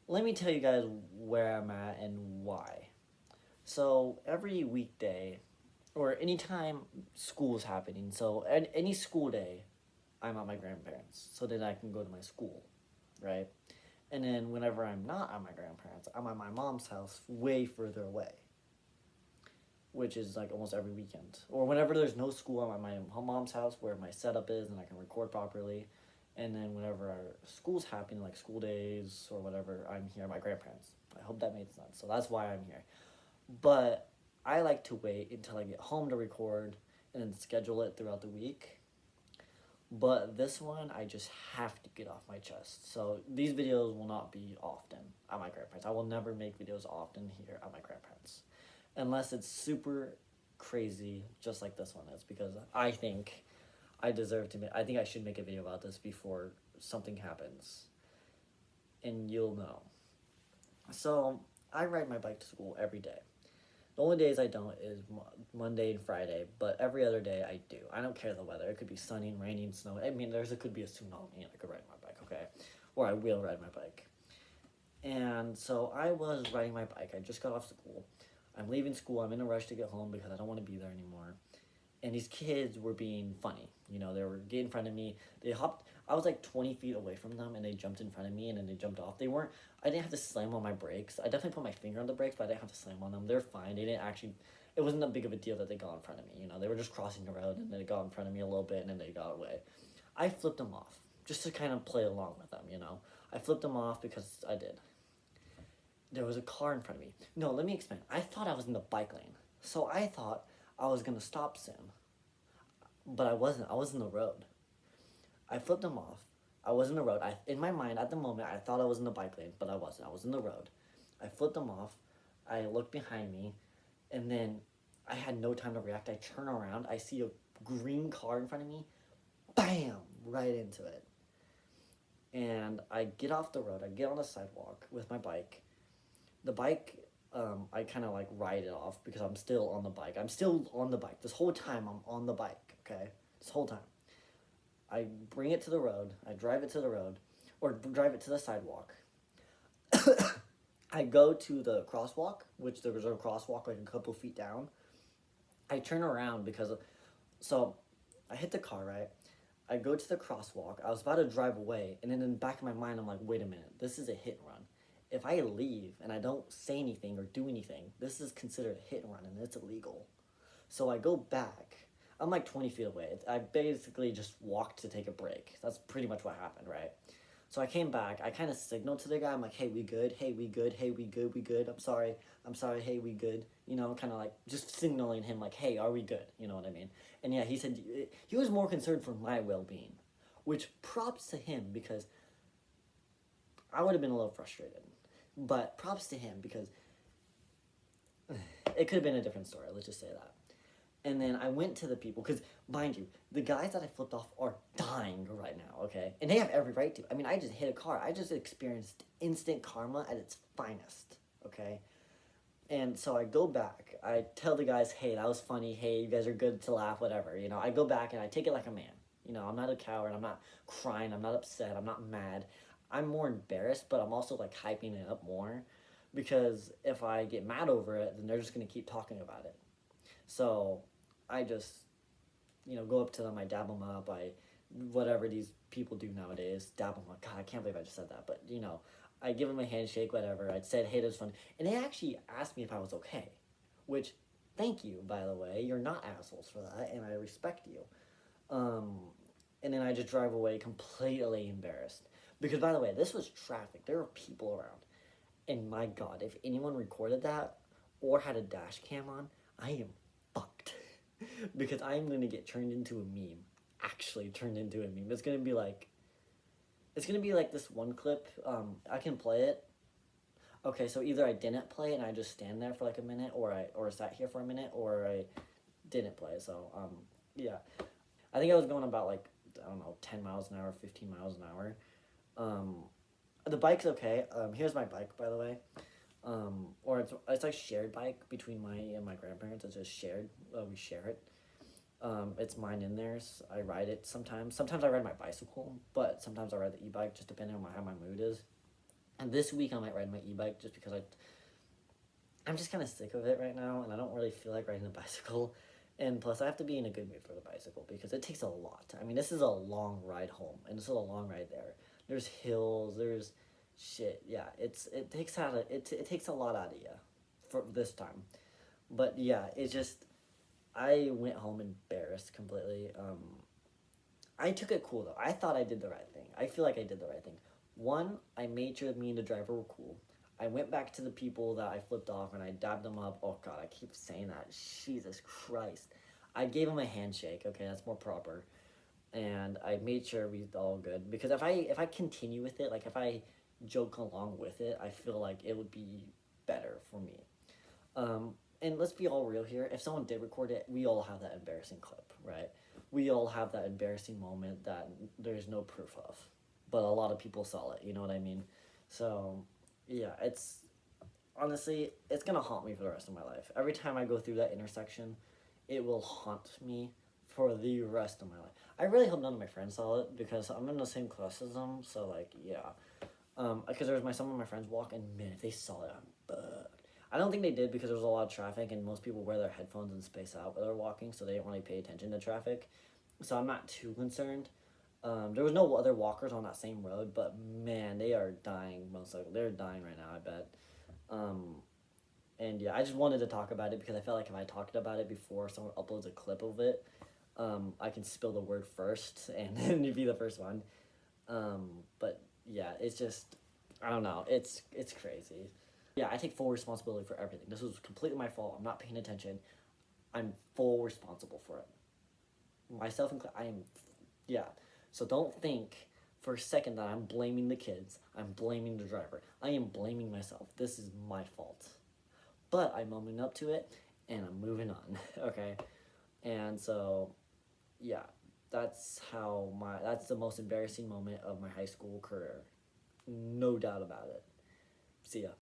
let me tell you guys where I'm at and why. So every weekday, or anytime school's happening, so any school day, I'm at my grandparents, so then I can go to my school, right? And then whenever I'm not at my grandparents, I'm at my mom's house way further away, which is like almost every weekend. Or whenever there's no school, I'm at my mom's house where my setup is and I can record properly. And then whenever our school's happening, like school days or whatever, I'm here at my grandparents. I hope that made sense. So that's why I'm here. But I like to wait until I get home to record and then schedule it throughout the week. But this one, I just have to get off my chest. So these videos will not be often at my grandparents. I will never make videos often here at my grandparents. Unless it's super crazy, just like this one is. Because I think I deserve to I think I should make a video about this before something happens. And you'll know. So I ride my bike to school every day. The only days I don't is Monday and Friday, but every other day I do. I don't care the weather. It could be sunny, raining, snow. I mean, it could be a tsunami and I could ride my bike, okay? Or I will ride my bike. And so I was riding my bike. I just got off school. I'm leaving school. I'm in a rush to get home because I don't want to be there anymore. And these kids were being funny. You know, they were getting in front of me. They hopped. I was like 20 feet away from them, and they jumped in front of me, and then they jumped off. They weren't. I didn't have to slam on my brakes. I definitely put my finger on the brakes, but I didn't have to slam on them. They're fine. They didn't actually. It wasn't that big of a deal that they got in front of me. You know, they were just crossing the road, and they got in front of me a little bit, and then they got away. I flipped them off just to kind of play along with them. You know, I flipped them off because I did. There was a car in front of me. No, let me explain. I thought I was in the bike lane, so I thought I was gonna stop soon. But I wasn't. I was in the road. I flipped them off. I was in the road. In my mind, at the moment, I thought I was in the bike lane, but I wasn't. I was in the road. I flipped them off. I looked behind me, and then I had no time to react. I turn around. I see a green car in front of me. Bam! Right into it. And I get off the road. I get on the sidewalk with my bike. The bike, I kind of like ride it off because I'm still on the bike. I'm still on the bike. This whole time I'm on the bike, okay? This whole time. I bring it to the road. I drive it to the road, or drive it to the sidewalk. I go to the crosswalk, which there was a crosswalk like a couple feet down. I turn around because, so I hit the car, right? I go to the crosswalk. I was about to drive away, and then in the back of my mind, I'm like, wait a minute, this is a hit and run. If I leave and I don't say anything or do anything, this is considered a hit and run, and it's illegal. So I go back. I'm like 20 feet away. I basically just walked to take a break. That's pretty much what happened, right? So I came back. I kind of signaled to the guy. I'm like, hey, we good? Hey, we good? Hey, we good? We good? I'm sorry. I'm sorry. Hey, we good? You know, kind of like just signaling him like, hey, are we good? You know what I mean? And yeah, he said he was more concerned for my well-being, which props to him because I would have been a little frustrated. But props to him because it could have been a different story. Let's just say that. And then I went to the people, because, mind you, the guys that I flipped off are dying right now, okay? And they have every right to. I mean, I just hit a car. I just experienced instant karma at its finest, okay? And so I go back. I tell the guys, hey, that was funny. Hey, you guys are good to laugh, whatever. You know, I go back and I take it like a man. You know, I'm not a coward. I'm not crying. I'm not upset. I'm not mad. I'm more embarrassed, but I'm also, like, hyping it up more. Because if I get mad over it, then they're just going to keep talking about it. So I just, you know, go up to them, I dab them up, whatever these people do nowadays, dab them up. God, I can't believe I just said that, but, you know, I give them a handshake, whatever. I said, hey, this was fun. And they actually asked me if I was okay, which, thank you, by the way. You're not assholes for that, and I respect you. And then I just drive away completely embarrassed. Because, by the way, this was traffic. There were people around. And my God, if anyone recorded that or had a dash cam on, I am fucked. Because I'm going to get turned into a meme. Actually turned into a meme. It's going to be like this one clip. I can play it. Okay, so either I didn't play it and I just stand there for like a minute, or I sat here for a minute, or I didn't play. So, yeah. I think I was going about like, I don't know, 10 miles an hour, 15 miles an hour. The bike's okay. Here's my bike, by the way. Or it's like shared bike between my grandparents. It's just shared. We share it. It's mine and theirs. I ride it sometimes. Sometimes I ride my bicycle, but sometimes I ride the e-bike, just depending on how my mood is. And this week I might ride my e-bike just because I'm just kind of sick of it right now, and I don't really feel like riding a bicycle. And plus, I have to be in a good mood for the bicycle because it takes a lot. I mean, this is a long ride home, and this is a long ride there. There's hills, there's shit. Yeah, it takes it takes a lot out of you for this time. But yeah, it just I went home embarrassed completely. I took it cool though. I thought I did the right thing. I feel like I did the right thing. One, I made sure me and the driver were cool. I went back to the people that I flipped off and I dabbed them up. Oh god, I keep saying that. Jesus Christ. I gave him a handshake. Okay, that's more proper. And I made sure we all good because if I continue with it, like if I joke along with it, I feel like it would be better for me. And let's be all real here. If someone did record it, we all have that embarrassing clip, right? We all have that embarrassing moment that there's no proof of, but a lot of people saw it. You know what I mean? So, yeah, it's honestly it's gonna haunt me for the rest of my life. Every time I go through that intersection, it will haunt me for the rest of my life. I really hope none of my friends saw it because I'm in the same class as them. So like, yeah, because there was some of my friends walking. Man, if they saw it, I'm bugged. I don't think they did because there was a lot of traffic and most people wear their headphones and space out while they're walking, so they didn't really pay attention to traffic. So I'm not too concerned. There was no other walkers on that same road, but man, they are dying. Most likely, they're dying right now. I bet. Um, and yeah, I just wanted to talk about it because I felt like if I talked about it before someone uploads a clip of it, I can spill the word first and then you'd be the first one. But yeah, it's just I don't know. It's crazy. Yeah, I take full responsibility for everything. This was completely my fault. I'm not paying attention. I'm full responsible for it. Myself included. I am. Yeah. So don't think for a second that I'm blaming the kids. I'm blaming the driver. I am blaming myself. This is my fault. But I'm owning up to it, and I'm moving on. Okay. And so, yeah, that's the most embarrassing moment of my high school career. No doubt about it. See ya.